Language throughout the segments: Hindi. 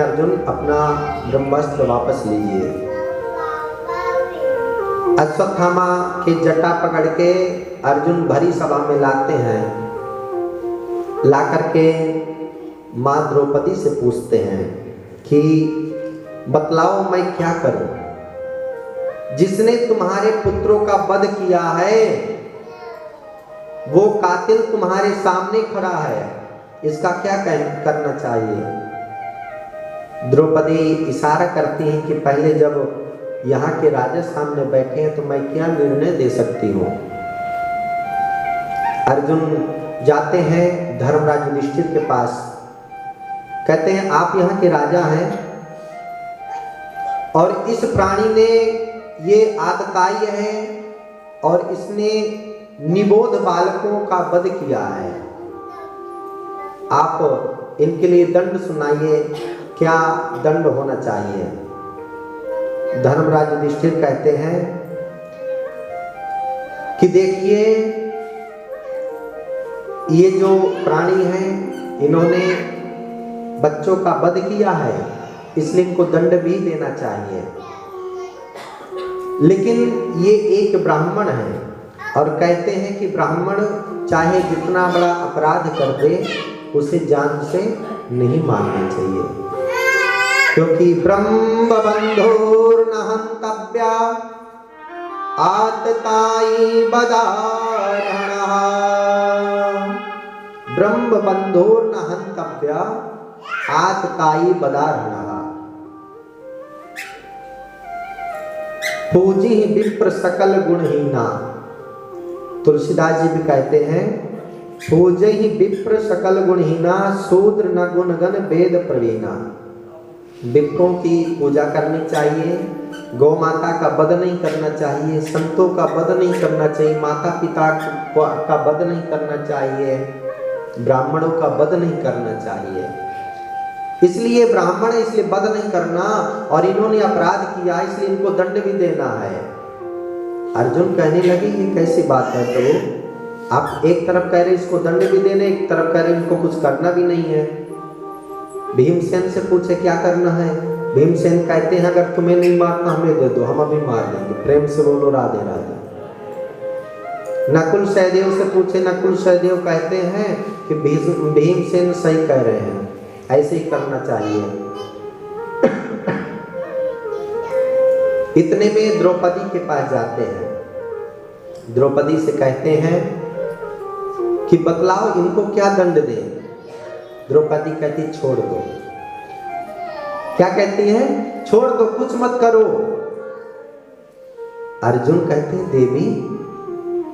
अर्जुन अपना ब्रह्मास्त्र वापस लीजिए। अश्वत्थामा की जटा पकड़ के अर्जुन भरी सभा में लाते हैं। ला करके माँ द्रौपदी से पूछते हैं कि बतलाओ मैं क्या करूं? जिसने तुम्हारे पुत्रों का वध किया है वो कातिल तुम्हारे सामने खड़ा है, इसका क्या करना चाहिए? द्रौपदी इशारा करती हैं कि पहले जब यहाँ के राजा सामने बैठे हैं तो मैं क्या निर्णय दे सकती हूँ। अर्जुन जाते हैं धर्मराज युधिष्ठिर के पास, कहते हैं आप यहाँ के राजा हैं और इस प्राणी ने ये आतताई है और इसने निबोध बालकों का वध किया है। आप इनके लिए दंड सुनाइए, क्या दंड होना चाहिए? धर्मराज युधिष्ठिर कहते हैं कि देखिए ये जो प्राणी हैं इन्होंने बच्चों का वध किया है, इसलिए इनको दंड भी देना चाहिए। लेकिन ये एक ब्राह्मण है और कहते हैं कि ब्राह्मण चाहे जितना बड़ा अपराध कर दे उसे जान से नहीं मारना चाहिए, क्योंकि ब्रह्म बंधुर्न हन्तव्या आतताई बदारणः। ब्रह्म बंधुर्न हन्तव्या आतताई बदारणः। पूजी विप्र सकल गुणहीना। तुलसीदास जी भी कहते हैं पूजे ही विप्र सकल गुणहीना शूद्र न गुणगण वेद प्रवीणा। विप्रों की पूजा करनी चाहिए, गौ माता का वध नहीं करना चाहिए, संतों का वध नहीं करना चाहिए, माता पिता का वध नहीं करना चाहिए, ब्राह्मणों का वध नहीं करना चाहिए। इसलिए ब्राह्मण है इसलिए वध नहीं करना, और इन्होंने अपराध किया इसलिए इनको दंड भी देना है। अर्जुन कहने लगे ये कैसी बात है? तो आप एक तरफ कह रहे इसको दंड भी देने, एक तरफ कह रहे इनको कुछ करना भी नहीं है। भीमसेन से पूछे क्या करना है? भीमसेन कहते हैं अगर तुम्हें नहीं मारना हमें दे दो, हम अभी मार देंगे। प्रेम से बोलो राधे राधे। नकुल सहदेव से पूछे, नकुल सहदेव कहते हैं कि भीमसेन सही कह रहे हैं, ऐसे ही करना चाहिए। इतने में द्रौपदी के पास जाते हैं। द्रौपदी से कहते हैं कि बतलाओ इनको क्या दंड दें? द्रौपदी कहती छोड़ दो। क्या कहती है? छोड़ दो, कुछ मत करो। अर्जुन कहते हैं देवी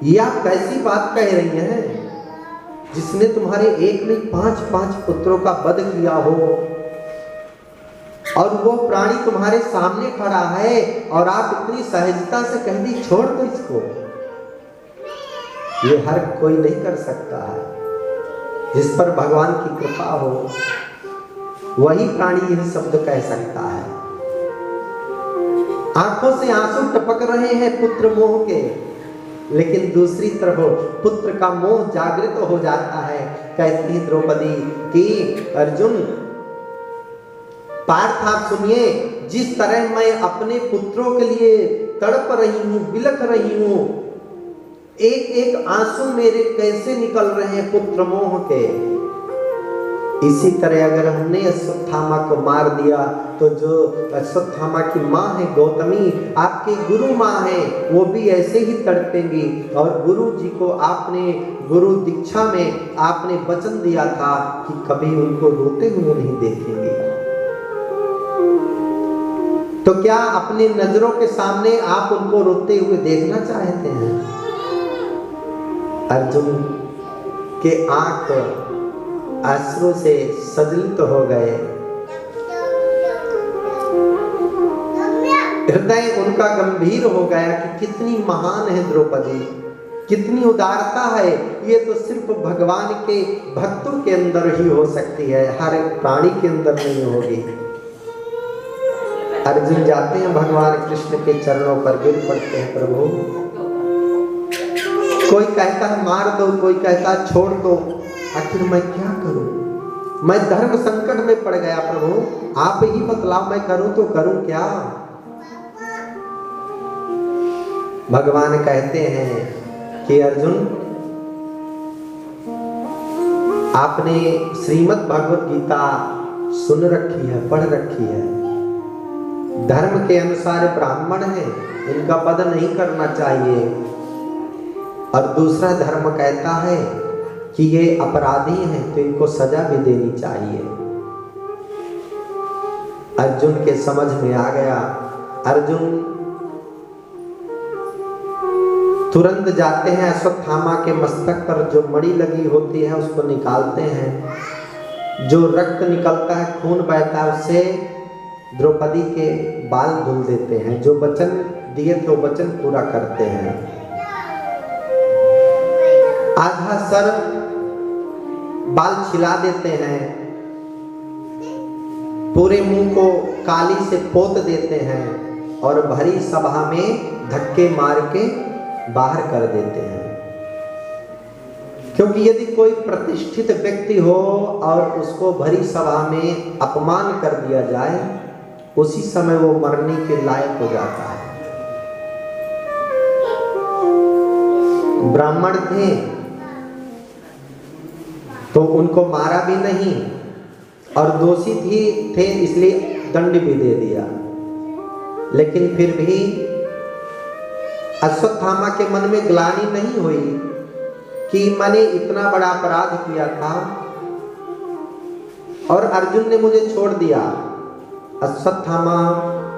ये आप कैसी बात कह रही हैं? जिसने तुम्हारे एक नहीं 5 पुत्रों का वध किया हो और वो प्राणी तुम्हारे सामने खड़ा है और आप इतनी सहजता से कह दी छोड़ दो इसको। ये हर कोई नहीं कर सकता है। जिस पर भगवान की कृपा हो वही प्राणी यह शब्द कह सकता है। आंखों से आंसू टपक रहे हैं पुत्र मोह के, लेकिन दूसरी तरफ पुत्र का मोह जागृत हो जाता है। कहती द्रौपदी कि अर्जुन पार्थ आप सुनिए, जिस तरह मैं अपने पुत्रों के लिए तड़प रही हूं, बिलख रही हूं, एक एक आंसू मेरे कैसे निकल रहे हैं पुत्र मोह के, इसी तरह अगर हमने अश्वत्थामा को मार दिया तो जो अश्वत्थामा की माँ है गौतमी, आपकी गुरु माँ है, वो भी ऐसे ही तड़पेंगी। और गुरु जी को आपने गुरु दीक्षा में आपने वचन दिया था कि कभी उनको रोते हुए नहीं देखेंगे। तो क्या अपनी नजरों के सामने आप उनको रोते हुए देखना चाहते हैं? अर्जुन के आंख अश्रु से सजलित हो गए, हृदय उनका गंभीर हो गया कि कितनी महान है द्रौपदी, कितनी उदारता है। ये तो सिर्फ भगवान के भक्तों के अंदर ही हो सकती है, हर एक प्राणी के अंदर नहीं होगी। अर्जुन जाते हैं भगवान कृष्ण के चरणों पर गिर पड़ते हैं, प्रभु कोई कहता है मार दो, कोई कहता है छोड़ दो, आखिर मैं क्या करूं? मैं धर्म संकट में पड़ गया प्रभु, आप ही बतलाओ मैं करूं तो करूं क्या। भगवान कहते हैं कि अर्जुन, आपने श्रीमद् भगवत गीता सुन रखी है, पढ़ रखी है। धर्म के अनुसार ब्राह्मण हैं, इनका पद नहीं करना चाहिए। और दूसरा धर्म कहता है कि ये अपराधी हैं तो इनको सजा भी देनी चाहिए। अर्जुन के समझ में आ गया। अर्जुन तुरंत जाते हैं, अश्वत्थामा के मस्तक पर जो मणि लगी होती है उसको निकालते हैं। जो रक्त निकलता है, खून बहता है, उससे द्रौपदी के बाल धुल देते हैं। जो वचन दिए थे वो वचन पूरा करते हैं। आधा सर बाल छिला देते हैं, पूरे मुंह को काली से पोत देते हैं और भरी सभा में धक्के मार के बाहर कर देते हैं। क्योंकि यदि कोई प्रतिष्ठित व्यक्ति हो और उसको भरी सभा में अपमान कर दिया जाए, उसी समय वो मरने के लायक हो जाता है। ब्राह्मण थे तो उनको मारा भी नहीं, और दोषी थे इसलिए दंड भी दे दिया। लेकिन फिर भी अश्वत्थामा के मन में ग्लानि नहीं हुई कि मैंने इतना बड़ा अपराध किया था और अर्जुन ने मुझे छोड़ दिया। अश्वत्थामा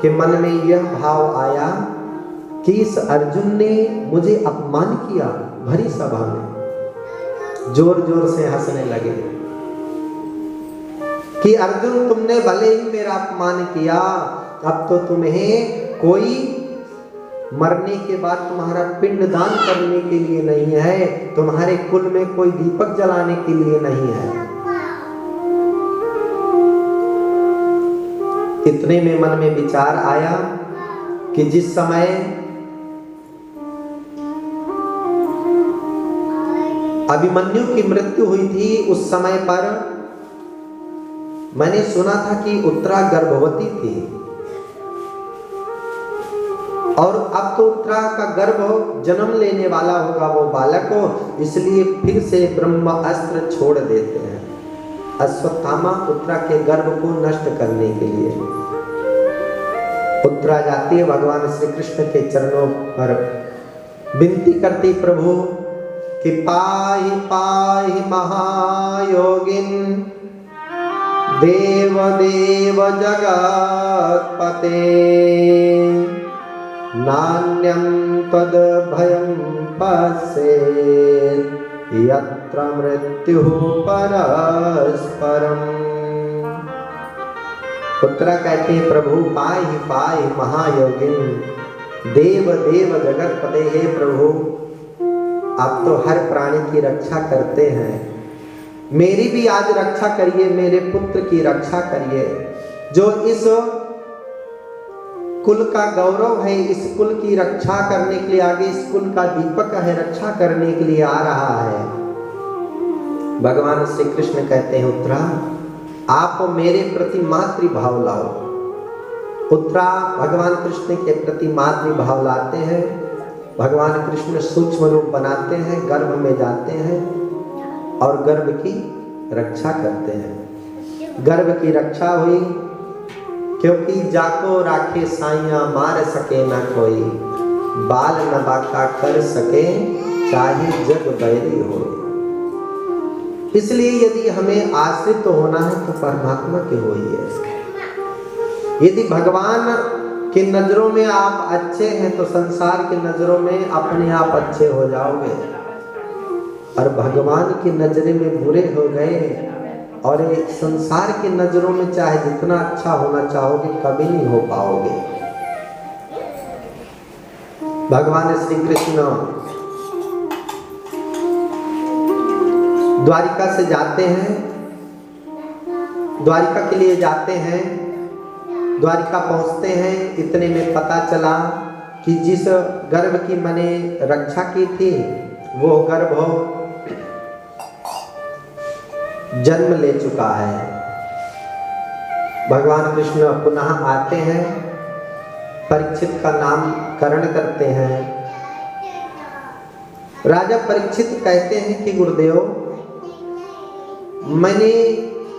के मन में यह भाव आया कि इस अर्जुन ने मुझे अपमान किया। भरी सभा में जोर जोर से हंसने लगे कि अर्जुन, तुमने भले ही मेरा अपमान किया, अब तो तुम्हें कोई मरने के बाद तुम्हारा पिंडदान करने के लिए नहीं है, तुम्हारे कुल में कोई दीपक जलाने के लिए नहीं है। इतने में मन में विचार आया कि जिस समय अभिमन्यु की मृत्यु हुई थी, उस समय पर मैंने सुना था कि उत्तरा गर्भवती थी, और अब तो उत्तरा का गर्भ जन्म लेने वाला होगा वो बालक हो, इसलिए फिर से ब्रह्मास्त्र छोड़ देते हैं अश्वत्थामा उत्तरा के गर्भ को नष्ट करने के लिए। उत्तरा जाती है, भगवान श्री कृष्ण के चरणों पर विनती करती, प्रभु कि पाहि पाहि महायोगिन देव देव जगत्पते, नान्यं तद भयं पश्येत् यत्र मृत्युः परस्परम्। उत्तरा कहते हैं, प्रभु पाहि पाहि महायोगिन देव देव जगत्पते, हे प्रभु आप तो हर प्राणी की रक्षा करते हैं, मेरी भी आज रक्षा करिए, मेरे पुत्र की रक्षा करिए, जो इस कुल का गौरव है, इस कुल की रक्षा करने के लिए, आगे इस कुल का दीपक है, रक्षा करने के लिए आ रहा है। भगवान श्री कृष्ण कहते हैं, उत्तरा आप मेरे प्रति मातृभाव लाओ। उत्तरा भगवान कृष्ण के प्रति मातृभाव लाते हैं। भगवान कृष्ण सूक्ष्म रूप बनाते हैं, गर्भ में जाते हैं और गर्भ की रक्षा करते हैं। गर्भ की रक्षा हुई, क्योंकि जाको राखे साइया मार सके ना कोई, बाल न बाका कर सके चाहे जग बैरी हो। इसलिए यदि हमें आश्रित तो होना है तो परमात्मा के होइए। यदि भगवान की नजरों में आप अच्छे हैं तो संसार की नजरों में अपने आप अच्छे हो जाओगे, और भगवान की नजरे में बुरे हो गए और एक संसार की नजरों में चाहे जितना अच्छा होना चाहोगे कभी नहीं हो पाओगे। भगवान श्री कृष्ण द्वारिका से जाते हैं, द्वारिका के लिए जाते हैं। द्वारिका पहुंचते हैं, इतने में पता चला कि जिस गर्भ की मैंने रक्षा की थी वो गर्भ जन्म ले चुका है। भगवान कृष्ण पुनः आते हैं, परीक्षित का नामकरण करते हैं। राजा परीक्षित कहते हैं कि गुरुदेव, मैंने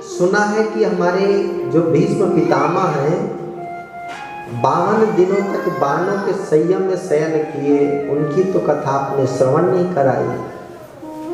सुना है कि हमारे जो भीष्म पितामह हैं 52 दिनों तक बाणों के संयम में शयन किए, उनकी तो कथा आपने श्रवण नहीं कराई।